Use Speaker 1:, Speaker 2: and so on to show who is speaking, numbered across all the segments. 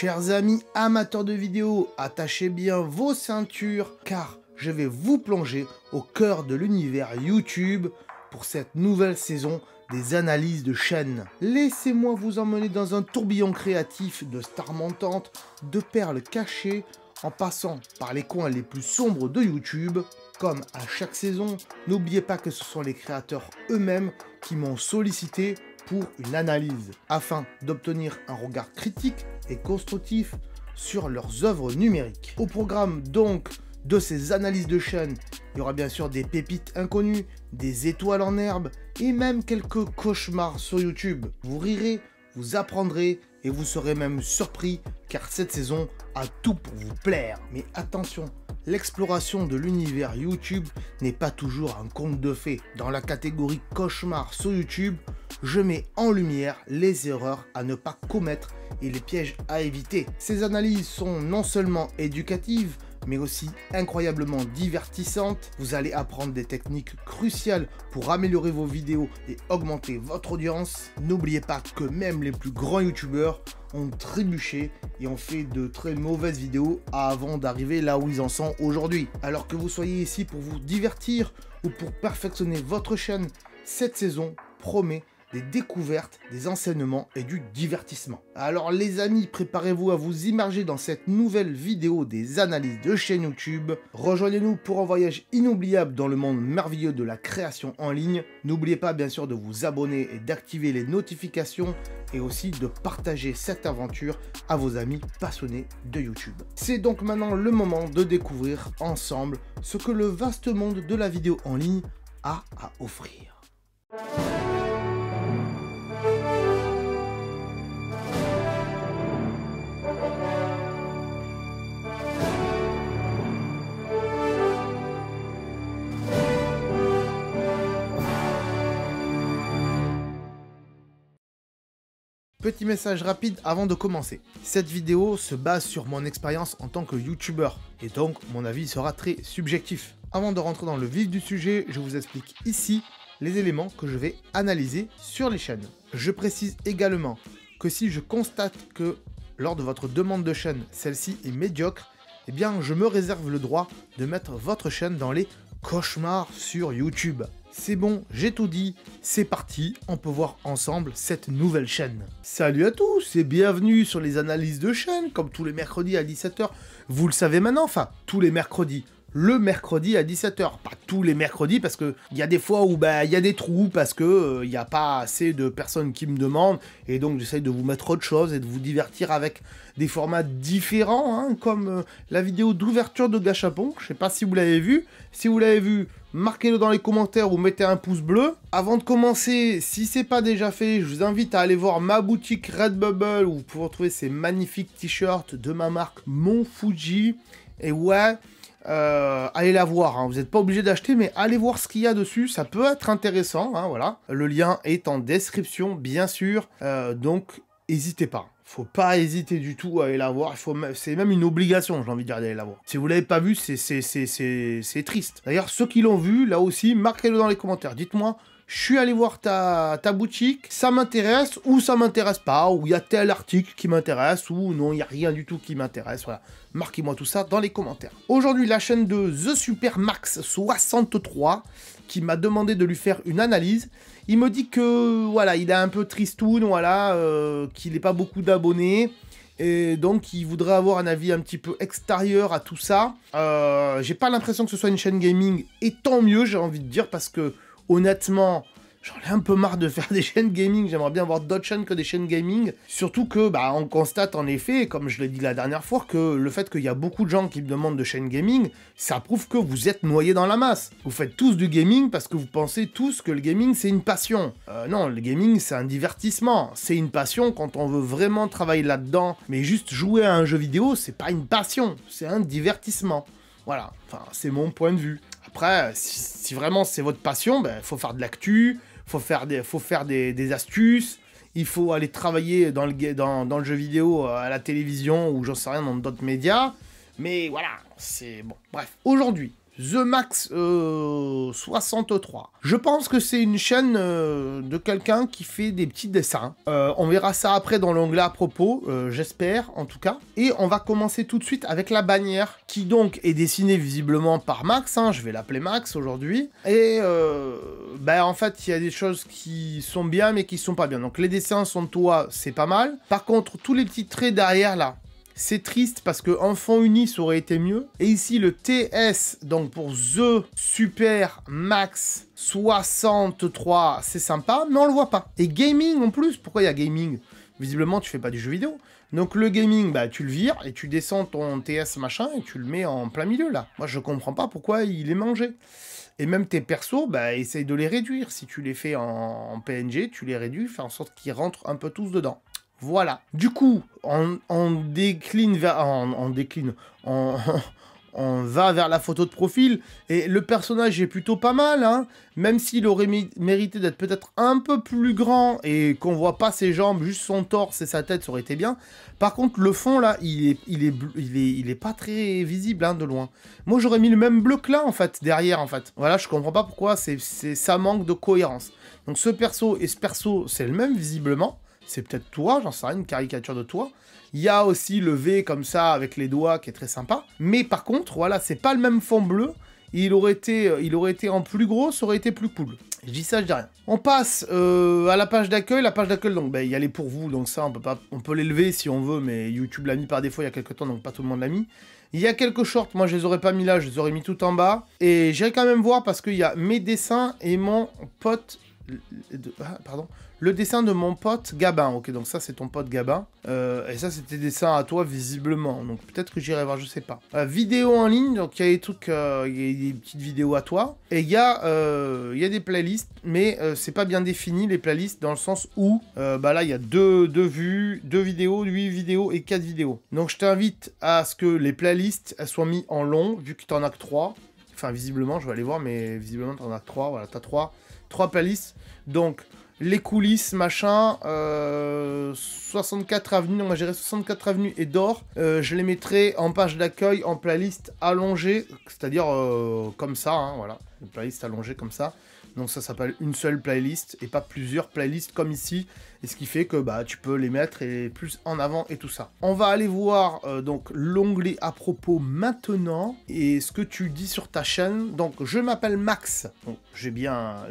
Speaker 1: Chers amis amateurs de vidéos, attachez bien vos ceintures car je vais vous plonger au cœur de l'univers YouTube pour cette nouvelle saison des analyses de chaîne. Laissez-moi vous emmener dans un tourbillon créatif de stars montantes, de perles cachées, en passant par les coins les plus sombres de YouTube. Comme à chaque saison, n'oubliez pas que ce sont les créateurs eux-mêmes qui m'ont sollicité pour une analyse, afin d'obtenir un regard critique et constructif sur leurs œuvres numériques. Au programme donc de ces analyses de chaîne, il y aura bien sûr des pépites inconnues, des étoiles en herbe et même quelques cauchemars sur YouTube. Vous rirez, vous apprendrez et vous serez même surpris car cette saison a tout pour vous plaire. Mais attention, l'exploration de l'univers YouTube n'est pas toujours un conte de fées. Dans la catégorie cauchemar sur YouTube, je mets en lumière les erreurs à ne pas commettre et les pièges à éviter. Ces analyses sont non seulement éducatives, mais aussi incroyablement divertissantes. Vous allez apprendre des techniques cruciales pour améliorer vos vidéos et augmenter votre audience. N'oubliez pas que même les plus grands youtubeurs ont trébuché et ont fait de très mauvaises vidéos avant d'arriver là où ils en sont aujourd'hui. Alors que vous soyez ici pour vous divertir ou pour perfectionner votre chaîne, cette saison promet des découvertes, des enseignements et du divertissement. Alors les amis, préparez-vous à vous immerger dans cette nouvelle vidéo des analyses de chaîne YouTube. Rejoignez-nous pour un voyage inoubliable dans le monde merveilleux de la création en ligne. N'oubliez pas bien sûr de vous abonner et d'activer les notifications et aussi de partager cette aventure à vos amis passionnés de YouTube. C'est donc maintenant le moment de découvrir ensemble ce que le vaste monde de la vidéo en ligne a à offrir. Petit message rapide avant de commencer. Cette vidéo se base sur mon expérience en tant que youtubeur et donc mon avis sera très subjectif. Avant de rentrer dans le vif du sujet, je vous explique ici les éléments que je vais analyser sur les chaînes. Je précise également que si je constate que lors de votre demande de chaîne, celle-ci est médiocre, eh bien je me réserve le droit de mettre votre chaîne dans les cauchemars sur YouTube. C'est bon, j'ai tout dit, c'est parti, on peut voir ensemble cette nouvelle chaîne. Salut à tous et bienvenue sur les analyses de chaîne, comme tous les mercredis à 17 h. Vous le savez maintenant, enfin, tous les mercredis. Le mercredi à 17 h, pas tous les mercredis parce que il y a des fois où il y a des trous parce que il n'y a pas assez de personnes qui me demandent et donc j'essaye de vous mettre autre chose et de vous divertir avec des formats différents hein, comme la vidéo d'ouverture de Gachapon. Je sais pas si vous l'avez vu. Si vous l'avez vu, marquez-le dans les commentaires ou mettez un pouce bleu. Avant de commencer, si c'est pas déjà fait, je vous invite à aller voir ma boutique Redbubble où vous pouvez retrouver ces magnifiques t-shirts de ma marque Mont Fuji. Et ouais, allez la voir, hein. Vous n'êtes pas obligé d'acheter, mais allez voir ce qu'il y a dessus, ça peut être intéressant, hein, voilà. Le lien est en description, bien sûr, donc n'hésitez pas. Faut pas hésiter du tout à aller la voir, c'est même une obligation, j'ai envie de dire, d'aller la voir. Si vous l'avez pas vu, c'est triste. D'ailleurs, ceux qui l'ont vu, là aussi, marquez-le dans les commentaires, dites-moi, je suis allé voir ta boutique, ça m'intéresse ou ça m'intéresse pas, ou il y a tel article qui m'intéresse, ou non, il n'y a rien du tout qui m'intéresse, voilà. Marquez-moi tout ça dans les commentaires. Aujourd'hui, la chaîne de The Super Max 63 qui m'a demandé de lui faire une analyse. Il me dit que, voilà, il est un peu tristoun, voilà, qu'il n'est pas beaucoup d'abonnés. Et donc, il voudrait avoir un avis un petit peu extérieur à tout ça. J'ai pas l'impression que ce soit une chaîne gaming, et tant mieux, j'ai envie de dire, parce que honnêtement, j'en ai un peu marre de faire des chaînes gaming, j'aimerais bien avoir d'autres chaînes que des chaînes gaming. Surtout que, on constate en effet, comme je l'ai dit la dernière fois, que le fait qu'il y a beaucoup de gens qui me demandent de chaînes gaming, ça prouve que vous êtes noyés dans la masse. Vous faites tous du gaming parce que vous pensez tous que le gaming c'est une passion. Non, le gaming c'est un divertissement, c'est une passion quand on veut vraiment travailler là-dedans. Mais juste jouer à un jeu vidéo, c'est pas une passion, c'est un divertissement. Voilà, enfin c'est mon point de vue. Après, si vraiment c'est votre passion, faut faire de l'actu, faut faire des astuces, il faut aller travailler dans le jeu vidéo à la télévision ou j'en sais rien dans d'autres médias. Mais voilà, c'est bon. Bref, aujourd'hui, The Max 63. Je pense que c'est une chaîne de quelqu'un qui fait des petits dessins. On verra ça après dans l'onglet à propos, j'espère en tout cas. Et on va commencer tout de suite avec la bannière qui donc est dessinée visiblement par Max. Hein, je vais l'appeler Max aujourd'hui. Et en fait, il y a des choses qui sont bien mais qui sont pas bien. Donc les dessins sont de toi, c'est pas mal. Par contre, tous les petits traits derrière là, c'est triste parce que en fond uni ça aurait été mieux. Et ici le TS, donc pour The Super Max 63, c'est sympa, mais on le voit pas. Et gaming en plus, pourquoi il y a gaming? Visiblement tu fais pas du jeu vidéo. Donc le gaming, tu le vires et tu descends ton TS machin et tu le mets en plein milieu là. Moi je comprends pas pourquoi il est mangé. Et même tes persos, essaye de les réduire. Si tu les fais en PNG, tu les réduis, fais en sorte qu'ils rentrent un peu tous dedans. Voilà. Du coup, on va vers la photo de profil, et le personnage est plutôt pas mal, hein, même s'il aurait mérité d'être peut-être un peu plus grand, et qu'on voit pas ses jambes, juste son torse et sa tête, ça aurait été bien. Par contre, le fond, là, il est pas très visible, hein, de loin. Moi, j'aurais mis le même bleu que là, en fait, derrière, en fait. Voilà, je comprends pas pourquoi, ça manque de cohérence. Donc, ce perso et ce perso, c'est le même, visiblement. C'est peut-être toi, j'en sais rien, une caricature de toi. Il y a aussi le V comme ça, avec les doigts, qui est très sympa. Mais par contre, voilà, c'est pas le même fond bleu. Il aurait été en plus gros, ça aurait été plus cool. Je dis ça, je dis rien. On passe à la page d'accueil. La page d'accueil, donc, il y a les pour vous, donc ça, on peut l'élever si on veut, mais YouTube l'a mis par défaut il y a quelques temps, donc pas tout le monde l'a mis. Il y a quelques shorts, moi je les aurais pas mis là, je les aurais mis tout en bas. Et j'irai quand même voir parce qu'il y a mes dessins et mon pote... le dessin de mon pote Gabin. Ok, donc ça c'est ton pote Gabin. Et ça c'était des dessins à toi visiblement. Donc peut-être que j'irai voir, je sais pas. Vidéo en ligne, donc il y a des trucs, il y a des petites vidéos à toi. Et il y a des playlists, mais c'est pas bien défini les playlists dans le sens où là il y a deux vues, 2 vidéos, 8 vidéos et 4 vidéos. Donc je t'invite à ce que les playlists elles soient mises en long, vu que t'en as que 3. Enfin visiblement, je vais aller voir, mais visiblement t'en as que 3. Voilà, t'as 3 playlists. Donc les coulisses, machin, 64 avenues, donc moi j'irai 64 avenues et d'or, je les mettrai en page d'accueil, en playlist allongée, c'est-à-dire comme ça, hein, voilà, une playlist allongée comme ça. Donc ça s'appelle une seule playlist et pas plusieurs playlists comme ici. Et ce qui fait que tu peux les mettre et plus en avant et tout ça. On va aller voir donc l'onglet à propos maintenant et ce que tu dis sur ta chaîne. Donc je m'appelle Max. Donc j'ai bien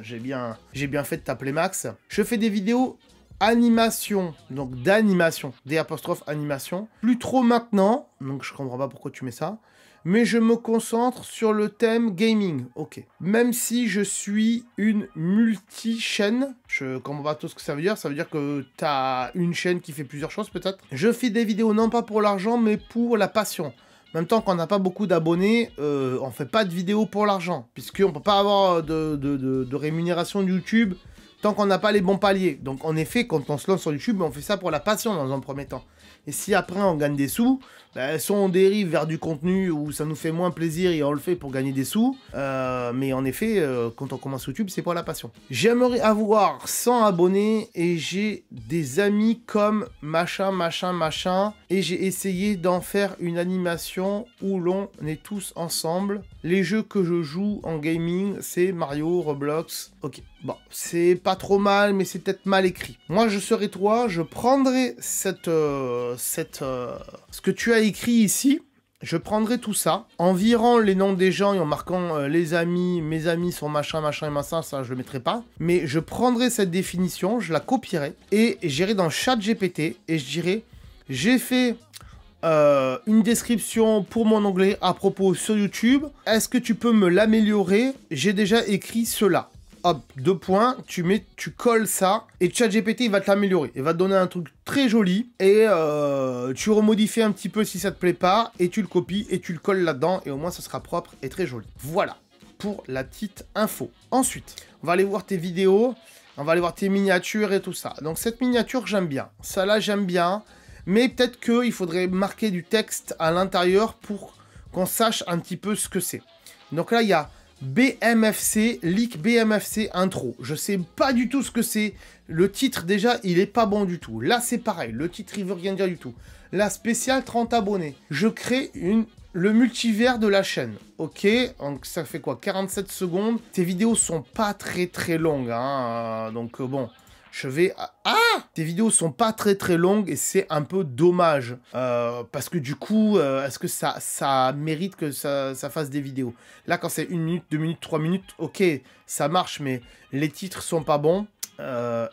Speaker 1: fait de t'appeler Max. Je fais des vidéos animation, donc d'animation, D' animation. Plus trop maintenant, donc je comprends pas pourquoi tu mets ça. Mais je me concentre sur le thème gaming, ok. Même si je suis une multi-chaîne, je comprends pas tout ce que ça veut dire que t'as une chaîne qui fait plusieurs choses peut-être. Je fais des vidéos non pas pour l'argent, mais pour la passion. En même temps qu'on n'a pas beaucoup d'abonnés, on fait pas de vidéos pour l'argent, puisqu'on peut pas avoir de rémunération de YouTube tant qu'on n'a pas les bons paliers. Donc en effet, quand on se lance sur YouTube, on fait ça pour la passion dans un premier temps. Et si après on gagne des sous, soit on dérive vers du contenu où ça nous fait moins plaisir et on le fait pour gagner des sous. Mais en effet, quand on commence YouTube, c'est pour la passion. J'aimerais avoir 100 abonnés et j'ai des amis comme machin. Et j'ai essayé d'en faire une animation où l'on est tous ensemble. Les jeux que je joue en gaming, c'est Mario, Roblox. Ok, bon, c'est pas trop mal, mais c'est peut-être mal écrit. Moi, je serai toi, je prendrai ce que tu as écrit ici, je prendrai tout ça, en virant les noms des gens et en marquant les amis, mes amis sont machin et machin, ça je le mettrai pas, mais je prendrai cette définition, je la copierai, et j'irai dans ChatGPT, et je dirai, j'ai fait une description pour mon onglet à propos sur YouTube, est-ce que tu peux me l'améliorer? J'ai déjà écrit cela. Hop, 2 points, tu colles ça, et ChatGPT il va te l'améliorer. Il va te donner un truc très joli, et tu remodifies un petit peu si ça te plaît pas, et tu le copies, et tu le colles là-dedans, et au moins ça sera propre et très joli. Voilà, pour la petite info. Ensuite, on va aller voir tes vidéos, on va aller voir tes miniatures et tout ça. Donc cette miniature, j'aime bien. Ça là, j'aime bien, mais peut-être qu'il faudrait marquer du texte à l'intérieur pour qu'on sache un petit peu ce que c'est. Donc là, il y a BMFC, leak BMFC intro. Je sais pas du tout ce que c'est. Le titre, déjà, il est pas bon du tout. Là, c'est pareil. Le titre, il veut rien dire du tout. La spéciale 30 abonnés. Je crée une Le multivers de la chaîne. Ok, donc ça fait quoi? 47 secondes. Tes vidéos sont pas très longues, hein. Donc bon, je vais... Ah! Tes vidéos sont pas très longues et c'est un peu dommage. Parce que du coup, est-ce que ça mérite que ça fasse des vidéos? Là, quand c'est 1 minute, 2 minutes, 3 minutes, ok, ça marche, mais les titres sont pas bons.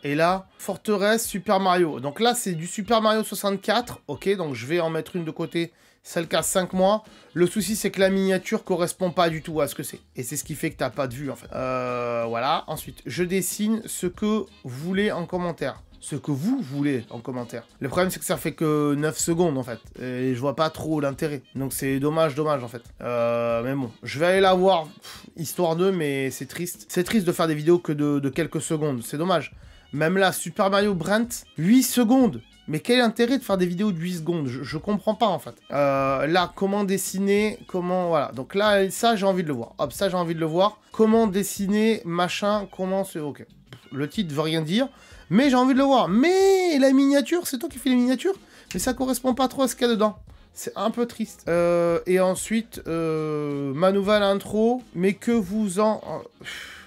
Speaker 1: Et là, Forteresse, Super Mario. Donc là, c'est du Super Mario 64. Ok, donc je vais en mettre une de côté. Celle qui a 5 mois. Le souci, c'est que la miniature correspond pas du tout à ce que c'est. Et c'est ce qui fait que t'as pas de vue, en fait. Voilà. Ensuite, je dessine ce que vous voulez en commentaire. Ce que vous voulez en commentaire. Le problème, c'est que ça fait que 9 secondes, en fait. Et je vois pas trop l'intérêt. Donc c'est dommage, en fait. Mais bon, je vais aller la voir, histoire d'eux, mais c'est triste. C'est triste de faire des vidéos que de quelques secondes. C'est dommage. Même là, Super Mario Brent, 8 secondes. Mais quel est l'intérêt de faire des vidéos de 8 secondes? Je comprends pas, en fait. Là, comment dessiner, comment... Voilà. Donc là, ça, j'ai envie de le voir. Hop, ça, j'ai envie de le voir. Comment dessiner, machin, comment c'est... Ok. Le titre veut rien dire, mais j'ai envie de le voir. Mais la miniature, c'est toi qui fais les miniatures? Mais ça correspond pas trop à ce qu'il y a dedans. C'est un peu triste. Et ensuite, ma nouvelle intro. Mais que vous en...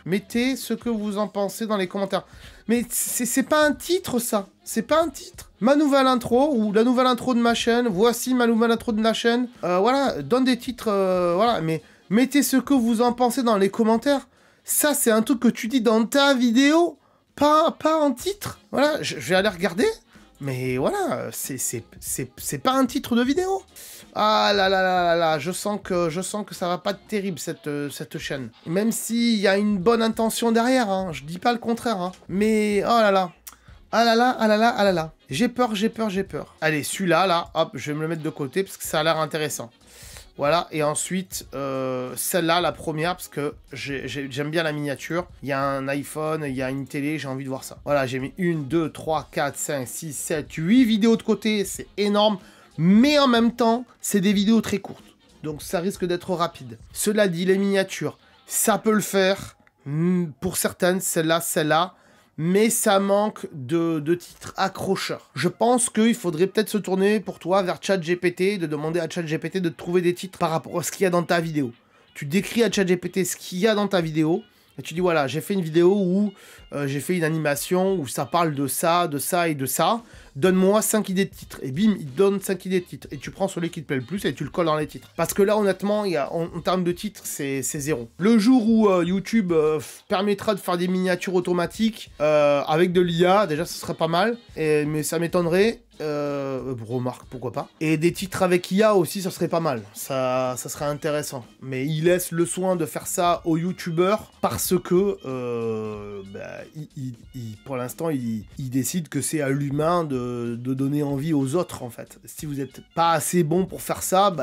Speaker 1: Mettez ce que vous en pensez dans les commentaires. Mais c'est pas un titre, ça. C'est pas un titre. Ma nouvelle intro, ou la nouvelle intro de ma chaîne. Voici ma nouvelle intro de la chaîne. Voilà, donne des titres, voilà. Mais mettez ce que vous en pensez dans les commentaires. Ça, c'est un truc que tu dis dans ta vidéo. Pas en titre. Voilà, je vais aller regarder. Mais voilà, c'est pas un titre de vidéo. Ah là là là là là, je sens que ça va pas être terrible cette chaîne. Même s'il y a une bonne intention derrière, hein, je dis pas le contraire, hein. Mais oh là là. Ah là là, ah là là, ah là là. J'ai peur. Allez, celui-là, là, hop, je vais me le mettre de côté parce que ça a l'air intéressant. Voilà, et ensuite, celle-là, la première, parce que j'aime bien la miniature. Il y a un iPhone, il y a une télé, j'ai envie de voir ça. Voilà, j'ai mis 1, 2, 3, 4, 5, 6, 7, 8 vidéos de côté, c'est énorme. Mais en même temps, c'est des vidéos très courtes. Donc ça risque d'être rapide. Cela dit, les miniatures, ça peut le faire. Pour certaines, celle-là. Mais ça manque de titres accrocheurs. Je pense qu'il faudrait peut-être se tourner pour toi vers ChatGPT, de demander à ChatGPT de te trouver des titres par rapport à ce qu'il y a dans ta vidéo. Tu décris à ChatGPT ce qu'il y a dans ta vidéo, et tu dis voilà, j'ai fait une vidéo où j'ai fait une animation où ça parle de ça et de ça. Donne-moi 5 idées de titres. Et bim, il te donne 5 idées de titres. Et tu prends celui qui te plaît le plus et tu le colles dans les titres. Parce que là, honnêtement, en termes de titres, c'est zéro. Le jour où YouTube permettra de faire des miniatures automatiques avec de l'IA, déjà, ce serait pas mal. Mais ça m'étonnerait. Remarque, pourquoi pas. Et des titres avec IA aussi, ça serait pas mal. Ça serait intéressant. Mais il laisse le soin de faire ça aux youtubeurs parce que pour l'instant, il décide que c'est à l'humain de donner envie aux autres, en fait. Si vous n'êtes pas assez bon pour faire ça,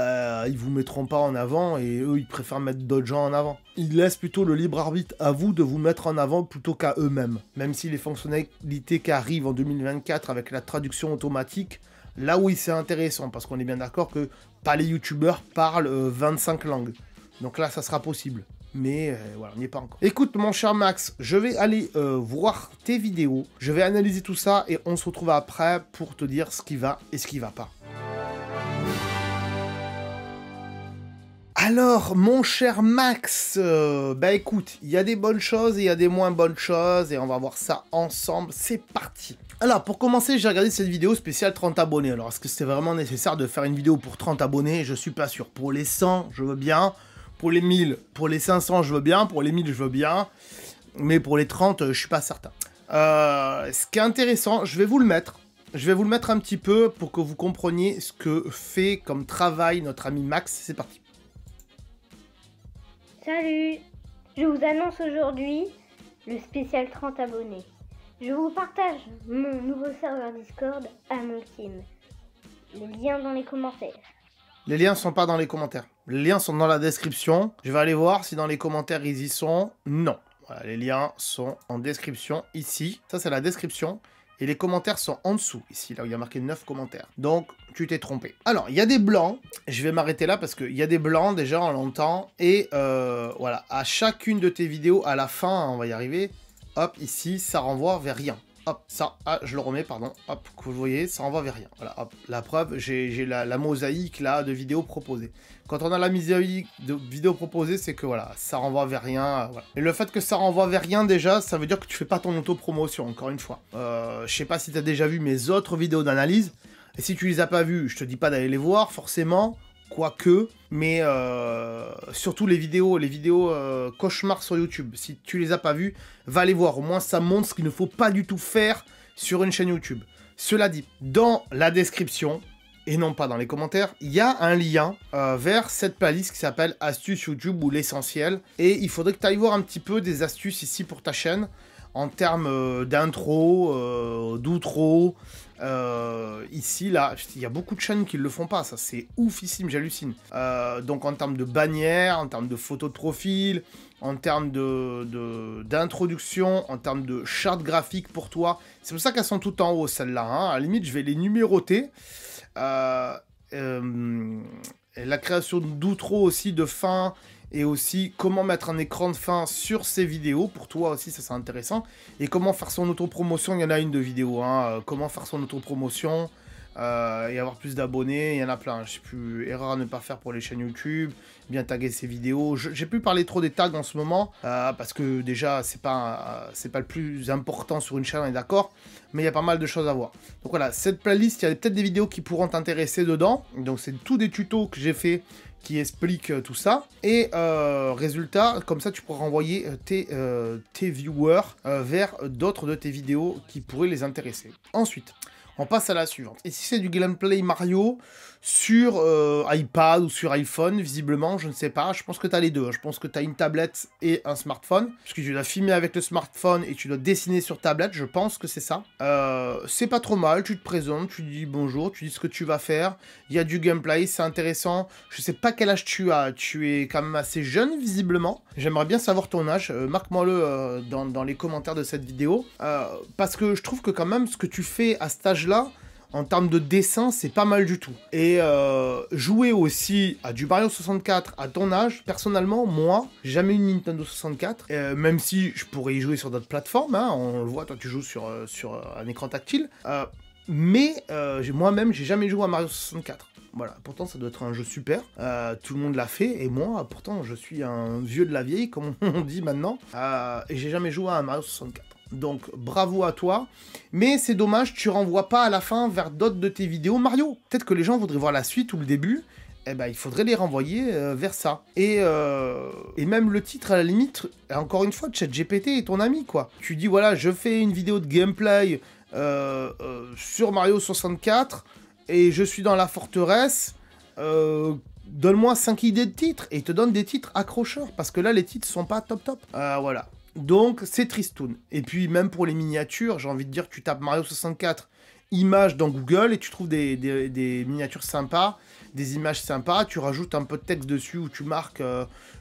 Speaker 1: ils vous mettront pas en avant et eux, ils préfèrent mettre d'autres gens en avant. Ils laissent plutôt le libre arbitre à vous de vous mettre en avant plutôt qu'à eux-mêmes. Même si les fonctionnalités qui arrivent en 2024 avec la traduction automatique, là oui c'est intéressant, parce qu'on est bien d'accord que pas les youtubeurs parlent 25 langues. Donc là ça sera possible. Mais voilà, on n'y est pas encore. Écoute mon cher Max, je vais aller voir tes vidéos, je vais analyser tout ça et on se retrouve après pour te dire ce qui va et ce qui va pas. Alors, mon cher Max, écoute, il y a des bonnes choses et il y a des moins bonnes choses et on va voir ça ensemble, c'est parti. Alors, pour commencer, j'ai regardé cette vidéo spéciale 30 abonnés. Alors, est-ce que c'était vraiment nécessaire de faire une vidéo pour 30 abonnés? Je suis pas sûr. Pour les 100, je veux bien. Pour les 1000, pour les 500, je veux bien. Pour les 1000, je veux bien. Mais pour les 30, je suis pas certain. Ce qui est intéressant, je vais vous le mettre. Je vais vous le mettre un petit peu pour que vous compreniez ce que fait comme travail notre ami Max. C'est parti.
Speaker 2: Salut! Je vous annonce aujourd'hui le spécial 30 abonnés. Je vous partage mon nouveau serveur Discord à mon team. Les liens dans les commentaires.
Speaker 1: Les liens sont pas dans les commentaires. Les liens sont dans la description. Je vais aller voir si dans les commentaires ils y sont. Non. Voilà, les liens sont en description ici. Ça c'est la description. Et les commentaires sont en dessous, ici, là où il y a marqué 9 commentaires. Donc, tu t'es trompé. Alors, il y a des blancs. Je vais m'arrêter là parce qu'il y a des blancs, déjà, on l'entend. Et voilà, à chacune de tes vidéos, à la fin, on va y arriver, hop, ici, ça renvoie vers rien. hop, ça, ah, je le remets, pardon, hop, que vous voyez, ça renvoie vers rien. Voilà, hop, la preuve, j'ai la mosaïque, là, de vidéos proposées. Quand on a la mosaïque de vidéos proposées, c'est que, voilà, ça renvoie vers rien, voilà. Et le fait que ça renvoie vers rien, déjà, ça veut dire que tu fais pas ton auto-promotion, encore une fois. Je sais pas si tu as déjà vu mes autres vidéos d'analyse, et si tu les as pas vues, je te dis pas d'aller les voir, forcément, quoique, mais surtout les vidéos cauchemars sur YouTube. Si tu les as pas vues, va les voir. Au moins, ça montre ce qu'il ne faut pas du tout faire sur une chaîne YouTube. Cela dit, dans la description, et non pas dans les commentaires, il y a un lien vers cette playlist qui s'appelle Astuces YouTube ou l'essentiel. Et il faudrait que tu ailles voir un petit peu des astuces ici pour ta chaîne, en termes d'intro, d'outro. Ici, là, il y a beaucoup de chaînes qui ne le font pas, ça c'est oufissime, j'hallucine. Donc en termes de bannière, en termes de photos de profil, en termes d'introduction, en termes de charte graphique pour toi, c'est pour ça qu'elles sont toutes en haut, celles-là, hein. À la limite, je vais les numéroter. La création d'outro aussi, de fin, et aussi comment mettre un écran de fin sur ces vidéos, pour toi aussi ça c'est intéressant, et comment faire son autopromotion, il y en a une de vidéo, hein, comment faire son autopromotion, et avoir plus d'abonnés, il y en a plein, je sais plus, erreur à ne pas faire pour les chaînes YouTube, bien taguer ses vidéos, j'ai plus parlé trop des tags en ce moment, parce que déjà c'est pas le plus important sur une chaîne, on est d'accord, mais il y a pas mal de choses à voir. Donc voilà, cette playlist, il y a peut-être des vidéos qui pourront t'intéresser dedans, donc c'est tous des tutos que j'ai fait qui explique tout ça, et résultat, comme ça tu pourras renvoyer tes viewers vers d'autres de tes vidéos qui pourraient les intéresser. Ensuite, on passe à la suivante. Et si c'est du gameplay Mario sur iPad ou sur iPhone, visiblement, je ne sais pas, je pense que tu as les deux, je pense que tu as une tablette et un smartphone, parce que tu dois filmer avec le smartphone et tu dois dessiner sur tablette, je pense que c'est ça. C'est pas trop mal, tu te présentes, tu dis bonjour, tu dis ce que tu vas faire, il y a du gameplay, c'est intéressant, je sais pas quel âge tu as, tu es quand même assez jeune visiblement, j'aimerais bien savoir ton âge, marque-moi-le dans les commentaires de cette vidéo, parce que je trouve que quand même ce que tu fais à cet âge-là, en termes de dessin, c'est pas mal du tout. Et jouer aussi à du Mario 64 à ton âge, personnellement, moi, j'ai jamais eu une Nintendo 64, même si je pourrais y jouer sur d'autres plateformes, hein, on le voit, toi tu joues sur un écran tactile, mais moi-même, j'ai jamais joué à Mario 64. Voilà, pourtant ça doit être un jeu super, tout le monde l'a fait, et moi, pourtant, je suis un vieux de la vieille, comme on dit maintenant, et j'ai jamais joué à un Mario 64. Donc bravo à toi, mais c'est dommage, tu renvoies pas à la fin vers d'autres de tes vidéos Mario. Peut-être que les gens voudraient voir la suite ou le début, eh ben il faudrait les renvoyer vers ça. Et même le titre à la limite, encore une fois, ChatGPT est ton ami quoi. Tu dis voilà, je fais une vidéo de gameplay sur Mario 64 et je suis dans la forteresse. Donne-moi 5 idées de titres, et il te donne des titres accrocheurs, parce que là les titres sont pas top. Voilà. Donc, c'est tristoun. Et puis, même pour les miniatures, j'ai envie de dire, tu tapes Mario 64 images dans Google et tu trouves des miniatures sympas, des images sympas. Tu rajoutes un peu de texte dessus où tu marques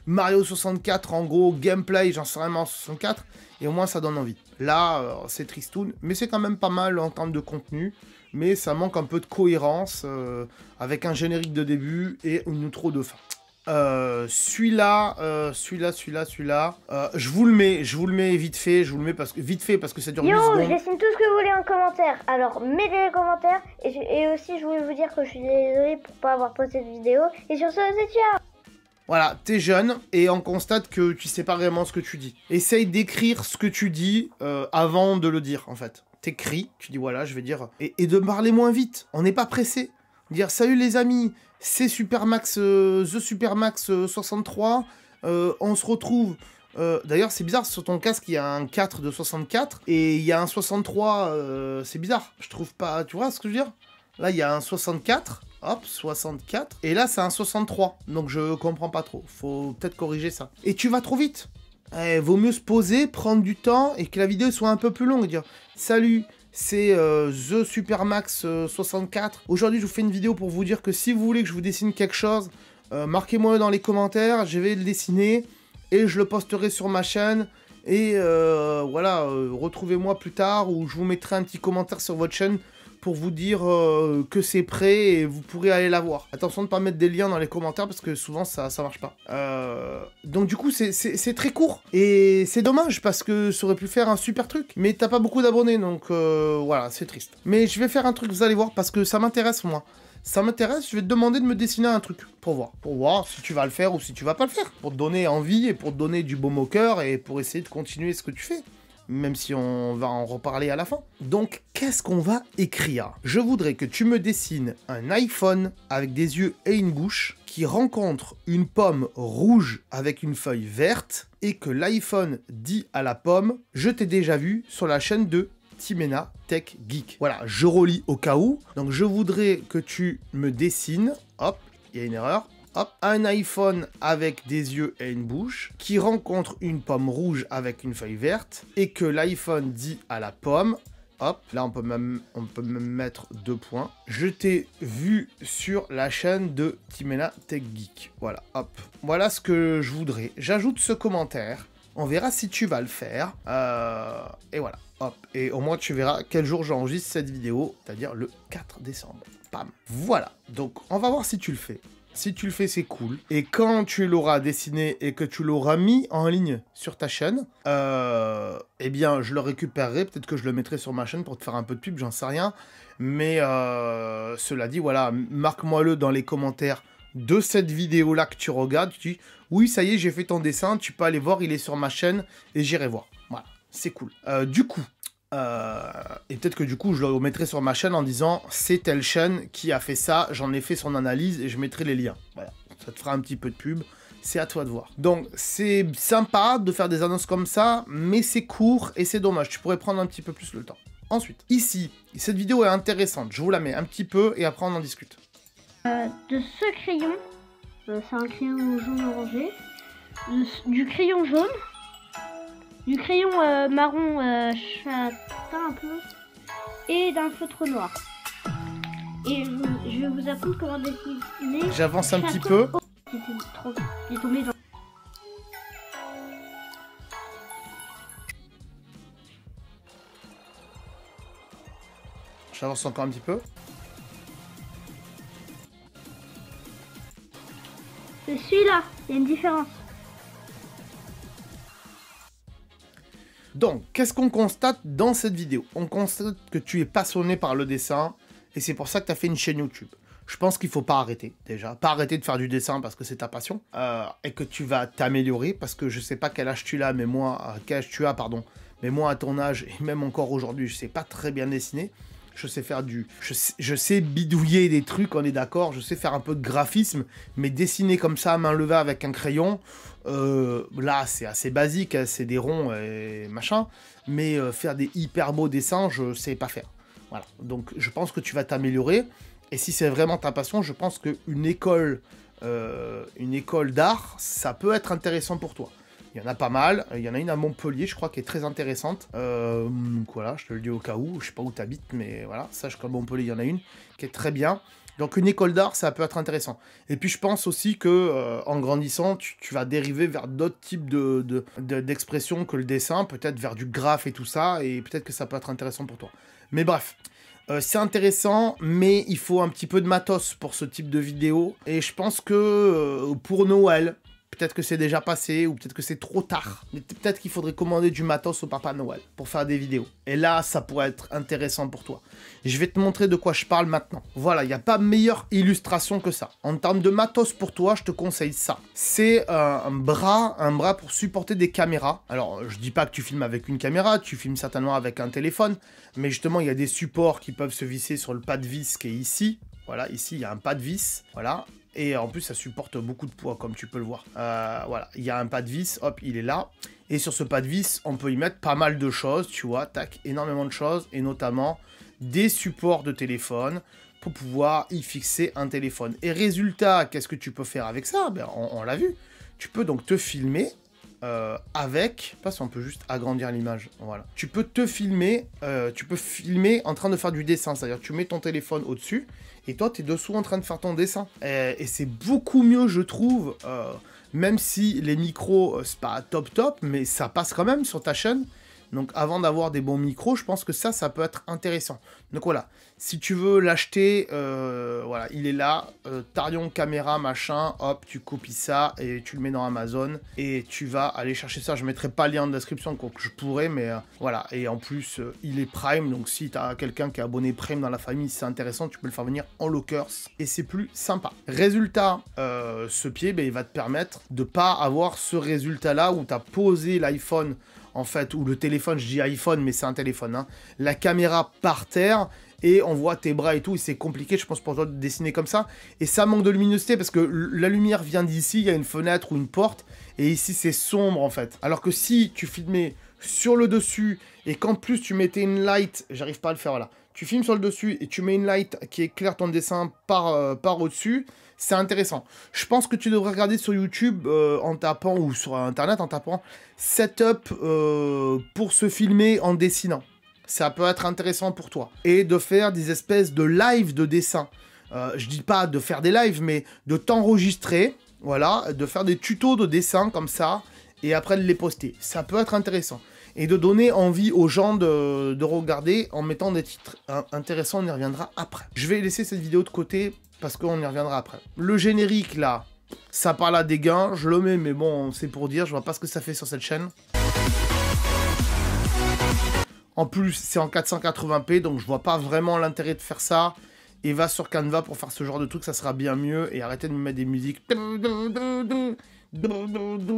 Speaker 1: Mario 64, en gros, gameplay, j'en sais rien, Mario 64, et au moins, ça donne envie. Là, c'est tristoun, mais c'est quand même pas mal en termes de contenu, mais ça manque un peu de cohérence avec un générique de début et une outro de fin. Celui-là, je vous le mets vite fait, parce que ça dure 8 secondes.
Speaker 2: Je dessine tout ce que vous voulez en commentaire, alors mettez les commentaires, et aussi je voulais vous dire que je suis désolée pour pas avoir posté cette vidéo, et sur ce, c'est ciao.
Speaker 1: Voilà, t'es jeune, et on constate que tu sais pas vraiment ce que tu dis. Essaye d'écrire ce que tu dis avant de le dire, en fait. T'écris, tu dis voilà, je vais dire, et de parler moins vite, on n'est pas pressé. Dire salut les amis, c'est Supermax, The Supermax 63, on se retrouve, d'ailleurs c'est bizarre, sur ton casque il y a un 4 de 64, et il y a un 63, c'est bizarre, je trouve pas, tu vois ce que je veux dire? Là il y a un 64, hop, 64, et là c'est un 63, donc je comprends pas trop, faut peut-être corriger ça. Et tu vas trop vite, vaut mieux se poser, prendre du temps, et que la vidéo soit un peu plus longue, et dire salut, c'est The Supermax 64. Aujourd'hui, je vous fais une vidéo pour vous dire que si vous voulez que je vous dessine quelque chose, marquez-moi dans les commentaires, je vais le dessiner et je le posterai sur ma chaîne. Et voilà, retrouvez-moi plus tard ou je vous mettrai un petit commentaire sur votre chaîne pour vous dire que c'est prêt et vous pourrez aller la voir. Attention de ne pas mettre des liens dans les commentaires parce que souvent ça marche pas. Donc du coup c'est très court et c'est dommage parce que ça aurait pu faire un super truc. Mais t'as pas beaucoup d'abonnés donc voilà, c'est triste. Mais je vais faire un truc, vous allez voir, parce que ça m'intéresse moi. Ça m'intéresse, je vais te demander de me dessiner un truc pour voir si tu vas le faire ou si tu vas pas le faire. Pour te donner envie et pour te donner du baume au cœur et pour essayer de continuer ce que tu fais. Même si on va en reparler à la fin. Donc, qu'est-ce qu'on va écrire? Je voudrais que tu me dessines un iPhone avec des yeux et une bouche qui rencontre une pomme rouge avec une feuille verte et que l'iPhone dit à la pomme « Je t'ai déjà vu sur la chaîne de Timena Tech Geek ». Voilà, je relis au cas où. Donc, je voudrais que tu me dessines, hop, il y a une erreur, hop, un iPhone avec des yeux et une bouche, qui rencontre une pomme rouge avec une feuille verte, et que l'iPhone dit à la pomme, hop, là on peut même mettre 2 points, je t'ai vu sur la chaîne de Timena Tech Geek. Voilà, hop. Voilà ce que je voudrais. J'ajoute ce commentaire, on verra si tu vas le faire, et voilà, hop. Et au moins tu verras quel jour j'enregistre cette vidéo, c'est-à-dire le 4 décembre. Pam. Voilà, donc on va voir si tu le fais. Si tu le fais, c'est cool. Et quand tu l'auras dessiné et que tu l'auras mis en ligne sur ta chaîne, eh bien, je le récupérerai. Peut-être que je le mettrai sur ma chaîne pour te faire un peu de pub, j'en sais rien. Mais cela dit, voilà, marque-moi-le dans les commentaires de cette vidéo-là que tu regardes. Tu dis, oui, ça y est, j'ai fait ton dessin, tu peux aller voir, il est sur ma chaîne et j'irai voir. Voilà, c'est cool. Du coup... et peut-être que du coup je le mettrai sur ma chaîne en disant c'est telle chaîne qui a fait ça, j'en ai fait son analyse et je mettrai les liens. Voilà, ça te fera un petit peu de pub, c'est à toi de voir. Donc c'est sympa de faire des annonces comme ça, mais c'est court et c'est dommage, tu pourrais prendre un petit peu plus le temps. Ensuite, ici, cette vidéo est intéressante, je vous la mets un petit peu et après on en discute.
Speaker 2: De ce crayon, c'est un crayon jaune orangé, du crayon jaune, du crayon marron châtain un peu, et d'un feutre noir. Et je vais vous apprendre comment dessiner.
Speaker 1: J'avance un petit peu.
Speaker 2: Il est tombé dans...
Speaker 1: J'avance encore un petit peu.
Speaker 2: C'est celui-là, il y a une différence.
Speaker 1: Donc, qu'est-ce qu'on constate dans cette vidéo? On constate que tu es passionné par le dessin, et c'est pour ça que tu as fait une chaîne YouTube. Je pense qu'il faut pas arrêter, déjà. Pas arrêter de faire du dessin parce que c'est ta passion, et que tu vas t'améliorer, parce que je sais pas quel âge tu as, mais moi, quel âge tu as, pardon, mais moi, à ton âge, et même encore aujourd'hui, je sais pas très bien dessiner. Je sais faire je sais bidouiller des trucs, on est d'accord. Je sais faire un peu de graphisme, mais dessiner comme ça à main levée avec un crayon, là c'est assez basique, hein, c'est des ronds et machin. Mais faire des hyper beaux dessins, je sais pas faire. Voilà, donc je pense que tu vas t'améliorer. Et si c'est vraiment ta passion, je pense qu'une école d'art, ça peut être intéressant pour toi. Il y en a pas mal, il y en a une à Montpellier, je crois, qui est très intéressante. Donc voilà, je te le dis au cas où, je sais pas où tu habites, mais voilà, sache qu'à Montpellier, il y en a une qui est très bien. Donc une école d'art, ça peut être intéressant. Et puis je pense aussi que en grandissant, tu vas dériver vers d'autres types d'expressions que le dessin, peut-être vers du graphe et tout ça, et peut-être que ça peut être intéressant pour toi. Mais bref, c'est intéressant, mais il faut un petit peu de matos pour ce type de vidéo. Et je pense que pour Noël... Peut-être que c'est déjà passé, ou peut-être que c'est trop tard. Mais peut-être qu'il faudrait commander du matos au Papa Noël pour faire des vidéos. Et là, ça pourrait être intéressant pour toi. Je vais te montrer de quoi je parle maintenant. Voilà, il n'y a pas meilleure illustration que ça. En termes de matos pour toi, je te conseille ça. C'est un bras pour supporter des caméras. Alors, je dis pas que tu filmes avec une caméra, tu filmes certainement avec un téléphone. Mais justement, il y a des supports qui peuvent se visser sur le pas de vis qui est ici. Voilà, ici, il y a un pas de vis. Voilà. Et en plus, ça supporte beaucoup de poids, comme tu peux le voir. Voilà, il y a un pas de vis, hop, il est là. Et sur ce pas de vis, on peut y mettre pas mal de choses, tu vois, tac, énormément de choses. Et notamment, des supports de téléphone pour pouvoir y fixer un téléphone. Et résultat, qu'est-ce que tu peux faire avec ça? Ben, on l'a vu. Tu peux donc te filmer avec... Pas si on peut juste agrandir l'image, voilà. Tu peux te filmer, en train de faire du dessin. C'est-à-dire, tu mets ton téléphone au-dessus... Et toi, tu es dessous en train de faire ton dessin. Et c'est beaucoup mieux, je trouve, même si les micros, c'est pas top, mais ça passe quand même sur ta chaîne. Donc avant d'avoir des bons micros, je pense que ça peut être intéressant. Donc voilà, si tu veux l'acheter, voilà, il est là, Tarion caméra machin, hop, tu copies ça et tu le mets dans Amazon et tu vas aller chercher ça. Je mettrai pas le lien en description, quoi que je pourrais, mais voilà. Et en plus, il est Prime, donc si tu as quelqu'un qui est abonné Prime dans la famille, c'est intéressant, tu peux le faire venir en lockers et c'est plus sympa. Résultat, ce pied, ben, il va te permettre de pas avoir ce résultat-là où tu as posé l'iPhone, en fait, ou le téléphone, je dis iPhone, mais c'est un téléphone, hein, la caméra par terre, et on voit tes bras et tout, et c'est compliqué, je pense, pour toi de dessiner comme ça, et ça manque de luminosité, parce que la lumière vient d'ici, il y a une fenêtre ou une porte, et ici c'est sombre, en fait. Alors que si tu filmais sur le dessus, et qu'en plus tu mettais une light, j'arrive pas à le faire, voilà, tu filmes sur le dessus, et tu mets une light qui éclaire ton dessin par au-dessus, c'est intéressant. Je pense que tu devrais regarder sur YouTube en tapant, ou sur Internet en tapant setup pour se filmer en dessinant. Ça peut être intéressant pour toi. Et de faire des espèces de live de dessin. Je dis pas de faire des lives, mais de t'enregistrer, voilà, de faire des tutos de dessin comme ça, et après de les poster. Ça peut être intéressant. Et de donner envie aux gens de regarder en mettant des titres intéressants, on y reviendra après. Je vais laisser cette vidéo de côté parce qu'on y reviendra après. Le générique là, ça parle à des gains, je le mets, mais bon, c'est pour dire, je vois pas ce que ça fait sur cette chaîne. En plus, c'est en 480p, donc je vois pas vraiment l'intérêt de faire ça. Et va sur Canva pour faire ce genre de truc, ça sera bien mieux. Et arrêtez de me mettre des musiques.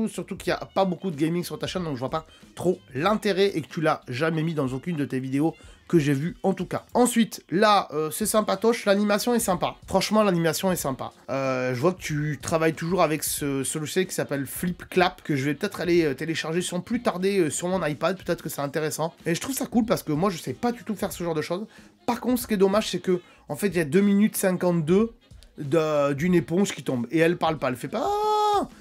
Speaker 1: Surtout qu'il n'y a pas beaucoup de gaming sur ta chaîne, donc je vois pas trop l'intérêt et que tu l'as jamais mis dans aucune de tes vidéos que j'ai vues en tout cas. Ensuite, là, c'est sympatoche, l'animation est sympa. Franchement, l'animation est sympa. Je vois que tu travailles toujours avec ce logiciel qui s'appelle FlipClap, que je vais peut-être aller télécharger sans plus tarder sur mon iPad, peut-être que c'est intéressant. Et je trouve ça cool parce que moi, je sais pas du tout faire ce genre de choses. Par contre, ce qui est dommage, c'est que, en fait, il y a 2 minutes 52 d'une éponge qui tombe. Et elle parle pas, elle fait pas...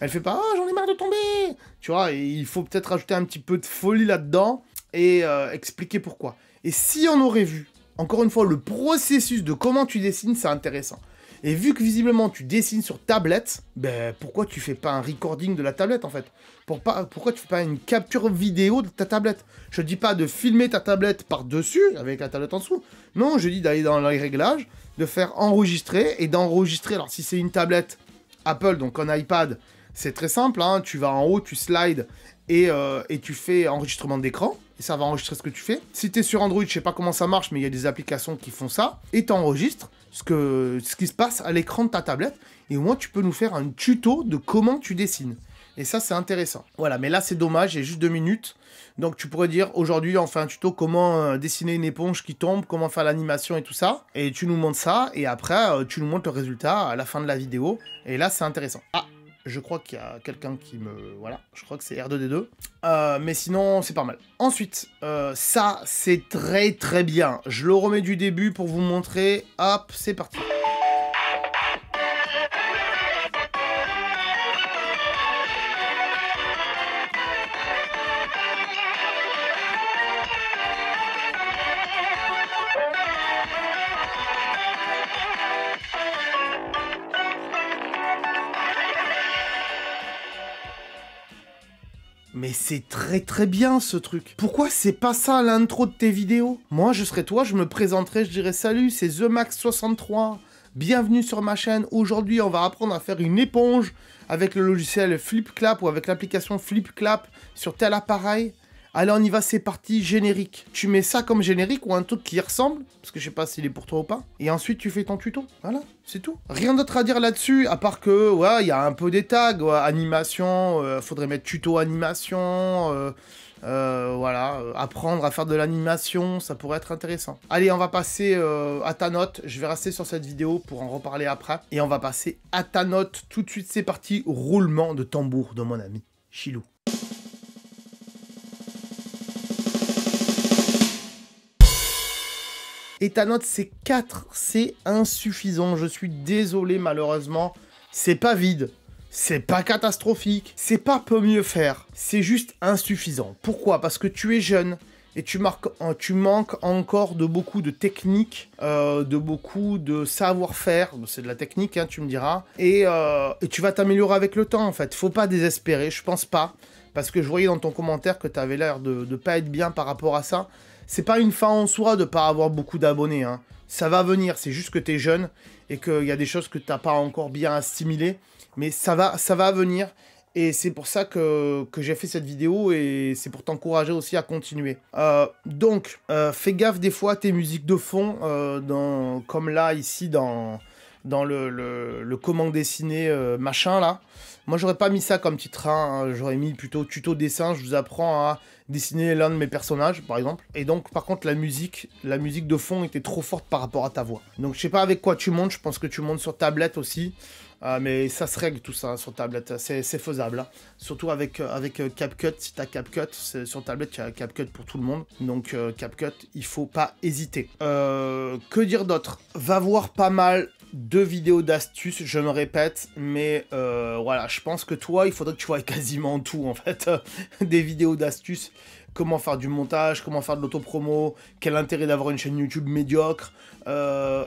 Speaker 1: Elle fait pas, j'en ai marre de tomber. Tu vois, et il faut peut-être rajouter un petit peu de folie là-dedans et expliquer pourquoi. Et si on aurait vu, encore une fois, le processus de comment tu dessines, c'est intéressant. Et vu que visiblement tu dessines sur tablette, ben pourquoi tu fais pas un recording de la tablette en fait? Pourquoi tu fais pas une capture vidéo de ta tablette? Je dis pas de filmer ta tablette par-dessus, avec la tablette en dessous. Non, je dis d'aller dans les réglages, de faire enregistrer, et d'enregistrer. Alors si c'est une tablette Apple, donc un iPad, c'est très simple, hein, tu vas en haut, tu slides, et tu fais enregistrement d'écran, et ça va enregistrer ce que tu fais. Si tu es sur Android, je sais pas comment ça marche, mais il y a des applications qui font ça, et tu enregistres ce qui se passe à l'écran de ta tablette, et au moins tu peux nous faire un tuto de comment tu dessines. Et ça, c'est intéressant. Voilà, mais là, c'est dommage, il y a juste 2 minutes. Donc tu pourrais dire, aujourd'hui, on fait un tuto comment dessiner une éponge qui tombe, comment faire l'animation et tout ça. Et tu nous montres ça, et après, tu nous montres le résultat à la fin de la vidéo. Et là, c'est intéressant. Ah, je crois qu'il y a quelqu'un qui me... Voilà, je crois que c'est R2D2. Mais sinon, c'est pas mal. Ensuite, ça, c'est très très bien. Je le remets du début pour vous montrer. Hop, c'est parti. Mais c'est très très bien ce truc. Pourquoi c'est pas ça l'intro de tes vidéos? Moi je serais toi, je me présenterais, je dirais salut, c'est TheMax63. Bienvenue sur ma chaîne. Aujourd'hui on va apprendre à faire une éponge avec le logiciel FlipClap ou avec l'application FlipClap sur tel appareil. Allez, on y va, c'est parti, générique. Tu mets ça comme générique ou un truc qui y ressemble, parce que je sais pas s'il est pour toi ou pas. Et ensuite, tu fais ton tuto. Voilà, c'est tout. Rien d'autre à dire là-dessus, à part que, ouais, il y a un peu des tags, ouais, animation, faudrait mettre tuto animation, voilà, apprendre à faire de l'animation, ça pourrait être intéressant. Allez, on va passer à ta note. Je vais rester sur cette vidéo pour en reparler après. Et on va passer à ta note. Tout de suite, c'est parti. Roulement de tambour de mon ami Chilou. Et ta note, c'est 4. C'est insuffisant. Je suis désolé, malheureusement. C'est pas vide. C'est pas catastrophique. C'est pas peu mieux faire. C'est juste insuffisant. Pourquoi? Parce que tu es jeune. Et tu manques encore de beaucoup de techniques, de beaucoup de savoir-faire. C'est de la technique, hein, tu me diras. Et tu vas t'améliorer avec le temps, en fait. Faut pas désespérer, je pense pas. parce que je voyais dans ton commentaire que tu avais l'air de pas être bien par rapport à ça. C'est pas une fin en soi de pas avoir beaucoup d'abonnés, hein. Ça va venir, c'est juste que tu es jeune et qu'il y a des choses que tu n'as pas encore bien assimilées, mais ça va venir. Et c'est pour ça que j'ai fait cette vidéo et c'est pour t'encourager aussi à continuer. Donc, fais gaffe des fois à tes musiques de fond, comme là, ici, dans le comment dessiner machin, là. Moi, j'aurais pas mis ça comme titre, hein. J'aurais mis plutôt tuto dessin, je vous apprends à dessiner l'un de mes personnages, par exemple. Et donc, par contre, la musique de fond était trop forte par rapport à ta voix. Donc, je sais pas avec quoi tu montes, je pense que tu montes sur tablette aussi. Mais ça se règle tout ça sur tablette, c'est faisable. Hein. Surtout avec CapCut, si tu as CapCut, sur tablette, il y a CapCut pour tout le monde. Donc CapCut, il faut pas hésiter. Que dire d'autre? Va voir pas mal de vidéos d'astuces, je me répète, mais voilà, je pense que toi, il faudrait que tu vois quasiment tout en fait, des vidéos d'astuces. Comment faire du montage, comment faire de l'autopromo, quel intérêt d'avoir une chaîne YouTube médiocre,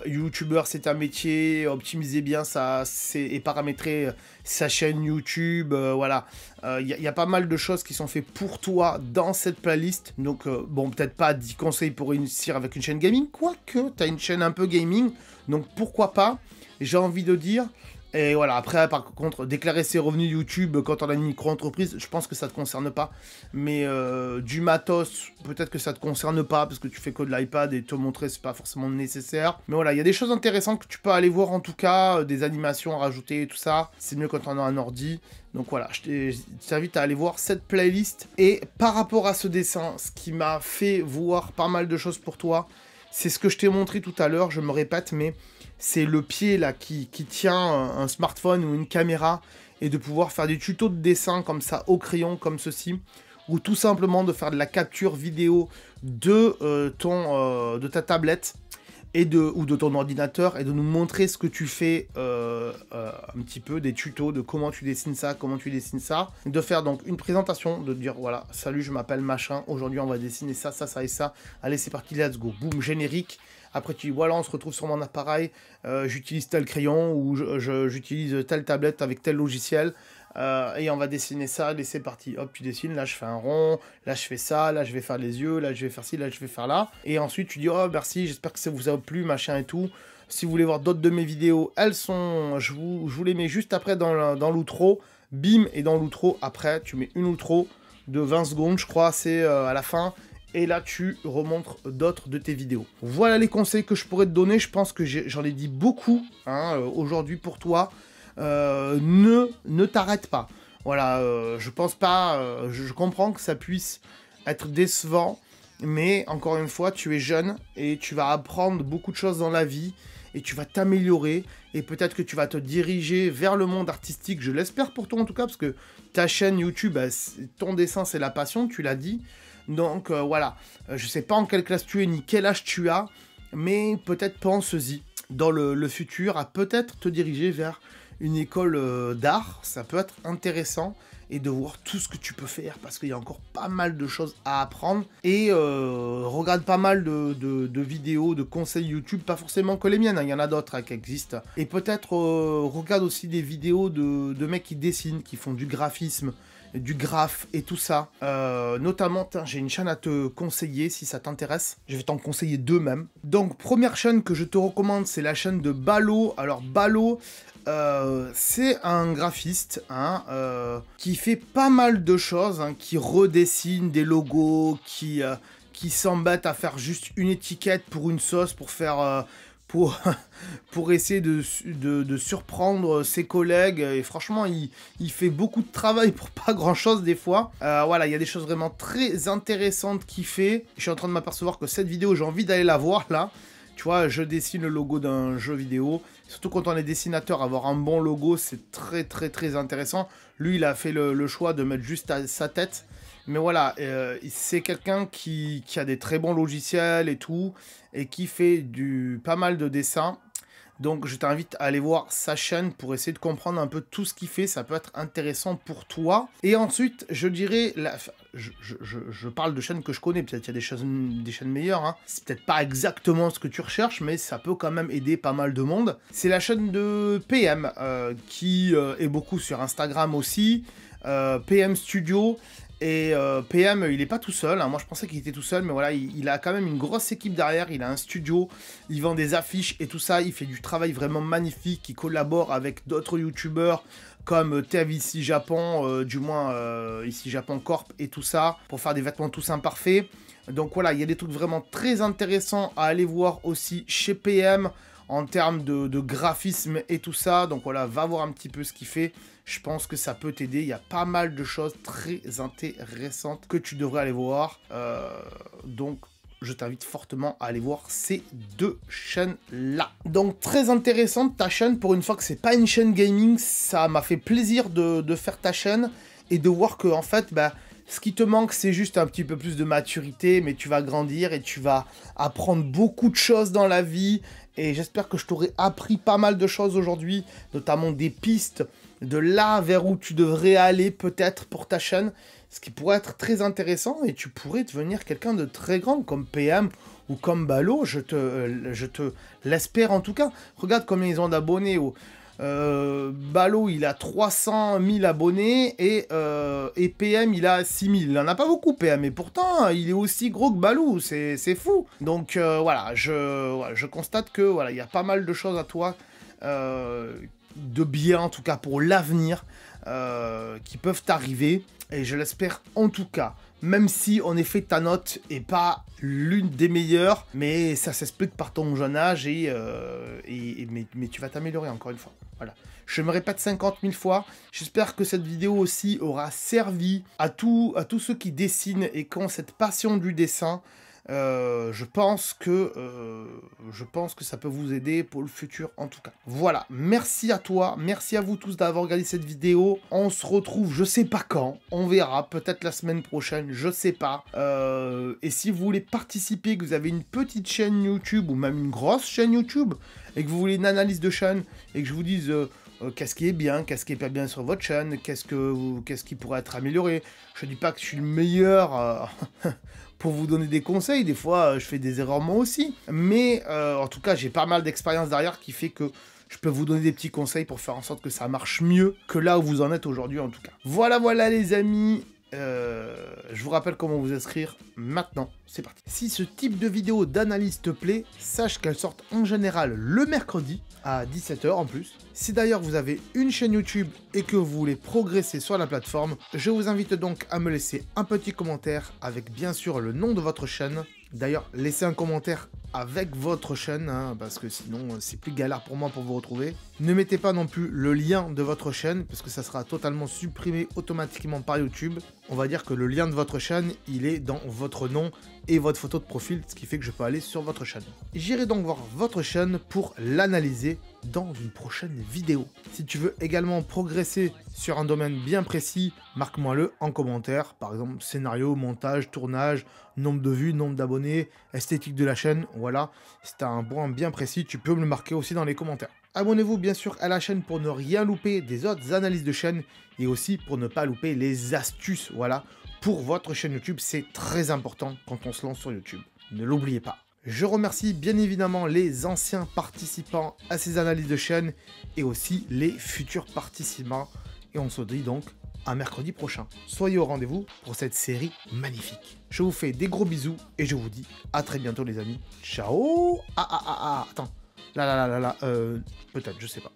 Speaker 1: YouTuber c'est un métier, optimiser bien et paramétrer sa chaîne YouTube, voilà. Il y a pas mal de choses qui sont faites pour toi dans cette playlist, donc bon, peut-être pas 10 conseils pour réussir avec une chaîne gaming, quoique tu as une chaîne un peu gaming, donc pourquoi pas, j'ai envie de dire. Et voilà, après, par contre, déclarer ses revenus YouTube quand on a une micro-entreprise, je pense que ça te concerne pas. Mais du matos, peut-être que ça te concerne pas, parce que tu fais que de l'iPad et te montrer, c'est pas forcément nécessaire. Mais voilà, il y a des choses intéressantes que tu peux aller voir en tout cas, des animations à rajouter et tout ça. C'est mieux quand on a un ordi. Donc voilà, je t'invite à aller voir cette playlist. Et par rapport à ce dessin, ce qui m'a fait voir pas mal de choses pour toi, c'est ce que je t'ai montré tout à l'heure, je me répète, mais c'est le pied là qui tient un smartphone ou une caméra et de pouvoir faire des tutos de dessin comme ça au crayon, comme ceci, ou tout simplement de faire de la capture vidéo de ta tablette ou de ton ordinateur et de nous montrer ce que tu fais un petit peu, des tutos de comment tu dessines ça, de faire donc une présentation, de dire voilà, salut, je m'appelle machin, aujourd'hui on va dessiner ça, ça, ça et ça, allez c'est parti, let's go, boum, générique. Après tu dis voilà, on se retrouve sur mon appareil, j'utilise tel crayon ou j'utilise telle tablette avec tel logiciel et on va dessiner ça, allez c'est parti, hop tu dessines, là je fais un rond, là je fais ça, là je vais faire les yeux, là je vais faire ci, là je vais faire là, et ensuite tu dis oh merci, j'espère que ça vous a plu, machin et tout. Si vous voulez voir d'autres de mes vidéos, elles sont, je vous les mets juste après dans l'outro, bim, et dans l'outro, après tu mets une outro de 20 secondes je crois, c'est à la fin. Et là, tu remontres d'autres de tes vidéos. Voilà les conseils que je pourrais te donner. Je pense que j'en ai dit beaucoup hein, aujourd'hui pour toi. Ne t'arrête pas. Voilà, je pense pas... je comprends que ça puisse être décevant. Mais encore une fois, tu es jeune et tu vas apprendre beaucoup de choses dans la vie. Et tu vas t'améliorer. Et peut-être que tu vas te diriger vers le monde artistique. Je l'espère pour toi en tout cas. Parce que ta chaîne YouTube, ton dessin, c'est la passion. Tu l'as dit. Donc voilà, je sais pas en quelle classe tu es ni quel âge tu as, mais peut-être pense-y dans le futur à peut-être te diriger vers une école d'art, ça peut être intéressant, et de voir tout ce que tu peux faire, parce qu'il y a encore pas mal de choses à apprendre, et regarde pas mal de vidéos, de conseils YouTube, pas forcément que les miennes, hein, il y en a d'autres hein, qui existent, et peut-être regarde aussi des vidéos de mecs qui dessinent, qui font du graphisme, du graphe et tout ça. Notamment, j'ai une chaîne à te conseiller si ça t'intéresse. Je vais t'en conseiller deux même. Donc, première chaîne que je te recommande, c'est la chaîne de Balo. Alors, Balo, c'est un graphiste hein, qui fait pas mal de choses, hein, qui redessine des logos, qui s'embête à faire juste une étiquette pour une sauce, pour faire... pour essayer de surprendre ses collègues, et franchement il fait beaucoup de travail pour pas grand chose des fois. Voilà, il y a des choses vraiment très intéressantes qu'il fait. Je suis en train de m'apercevoir que cette vidéo j'ai envie d'aller la voir là. Tu vois, je dessine le logo d'un jeu vidéo, surtout quand on est dessinateur, avoir un bon logo c'est très très très intéressant. Lui il a fait le choix de mettre juste sa tête. Mais voilà, c'est quelqu'un qui a des très bons logiciels et tout, et qui fait pas mal de dessins. Donc je t'invite à aller voir sa chaîne pour essayer de comprendre un peu tout ce qu'il fait, ça peut être intéressant pour toi. Et ensuite, je dirais, je parle de chaînes que je connais, peut-être qu'il y a des chaînes meilleures, hein. C'est peut-être pas exactement ce que tu recherches, mais ça peut quand même aider pas mal de monde. C'est la chaîne de PM, qui est beaucoup sur Instagram aussi, PM Studio. Et PM, il est pas tout seul, hein. Moi je pensais qu'il était tout seul, mais voilà, il a quand même une grosse équipe derrière, il a un studio, il vend des affiches et tout ça, il fait du travail vraiment magnifique, il collabore avec d'autres youtubeurs comme TVici Japon, du moins ici Japon Corp et tout ça, pour faire des vêtements tous imparfaits. Donc voilà, il y a des trucs vraiment très intéressants à aller voir aussi chez PM, en termes de graphisme et tout ça. Donc voilà, va voir un petit peu ce qu'il fait. Je pense que ça peut t'aider. Il y a pas mal de choses très intéressantes que tu devrais aller voir. Donc, je t'invite fortement à aller voir ces deux chaînes-là. Donc, très intéressante ta chaîne. Pour une fois que c'est pas une chaîne gaming, ça m'a fait plaisir de faire ta chaîne et de voir que, en fait, bah, ce qui te manque, c'est juste un petit peu plus de maturité, mais tu vas grandir et tu vas apprendre beaucoup de choses dans la vie. Et j'espère que je t'aurai appris pas mal de choses aujourd'hui, notamment des pistes de là vers où tu devrais aller peut-être pour ta chaîne, ce qui pourrait être très intéressant et tu pourrais devenir quelqu'un de très grand comme PM ou comme Ballo, je te l'espère en tout cas. Regarde combien ils ont d'abonnés. Ballo, il a 300 000 abonnés et PM, il a 6 000. Il n'en a pas beaucoup, PM, et pourtant, il est aussi gros que Ballo, c'est fou. Donc voilà, je constate que voilà, il y a pas mal de choses à toi, de bien, en tout cas pour l'avenir, qui peuvent t'arriver. Et je l'espère en tout cas, même si en effet ta note est pas l'une des meilleures, mais ça s'explique par ton jeune âge mais tu vas t'améliorer encore une fois. Voilà. Je me répète 50 000 fois, j'espère que cette vidéo aussi aura servi à tous ceux qui dessinent et qui ont cette passion du dessin. Je pense que ça peut vous aider pour le futur en tout cas. Voilà, merci à toi, merci à vous tous d'avoir regardé cette vidéo. On se retrouve, je sais pas quand, on verra, peut-être la semaine prochaine, je sais pas. Et si vous voulez participer, que vous avez une petite chaîne YouTube ou même une grosse chaîne YouTube et que vous voulez une analyse de chaîne et que je vous dise qu'est-ce qui est bien, qu'est-ce qui est pas bien sur votre chaîne, qu'est-ce qui pourrait être amélioré. Je dis pas que je suis le meilleur pour vous donner des conseils, des fois je fais des erreurs moi aussi, mais en tout cas j'ai pas mal d'expérience derrière qui fait que je peux vous donner des petits conseils pour faire en sorte que ça marche mieux que là où vous en êtes aujourd'hui en tout cas. Voilà les amis, je vous rappelle comment vous inscrire maintenant, c'est parti. Si ce type de vidéo d'analyse te plaît, sache qu'elles sortent en général le mercredi à 17 h en plus. Si d'ailleurs vous avez une chaîne YouTube et que vous voulez progresser sur la plateforme, je vous invite donc à me laisser un petit commentaire avec bien sûr le nom de votre chaîne. D'ailleurs, laissez un commentaire avec votre chaîne, hein, parce que sinon c'est plus galère pour moi pour vous retrouver. Ne mettez pas non plus le lien de votre chaîne, parce que ça sera totalement supprimé automatiquement par YouTube. On va dire que le lien de votre chaîne, il est dans votre nom et votre photo de profil, ce qui fait que je peux aller sur votre chaîne. J'irai donc voir votre chaîne pour l'analyser dans une prochaine vidéo. Si tu veux également progresser sur un domaine bien précis, marque-moi-le en commentaire. Par exemple, scénario, montage, tournage, nombre de vues, nombre d'abonnés, esthétique de la chaîne, voilà. Si tu as un point bien précis, tu peux me le marquer aussi dans les commentaires. Abonnez-vous bien sûr à la chaîne pour ne rien louper des autres analyses de chaîne et aussi pour ne pas louper les astuces, voilà. Pour votre chaîne YouTube, c'est très important quand on se lance sur YouTube. Ne l'oubliez pas. Je remercie bien évidemment les anciens participants à ces analyses de chaîne et aussi les futurs participants. Et on se dit donc à mercredi prochain. Soyez au rendez-vous pour cette série magnifique. Je vous fais des gros bisous et je vous dis à très bientôt les amis. Ciao. Attends. Là, peut-être, je sais pas.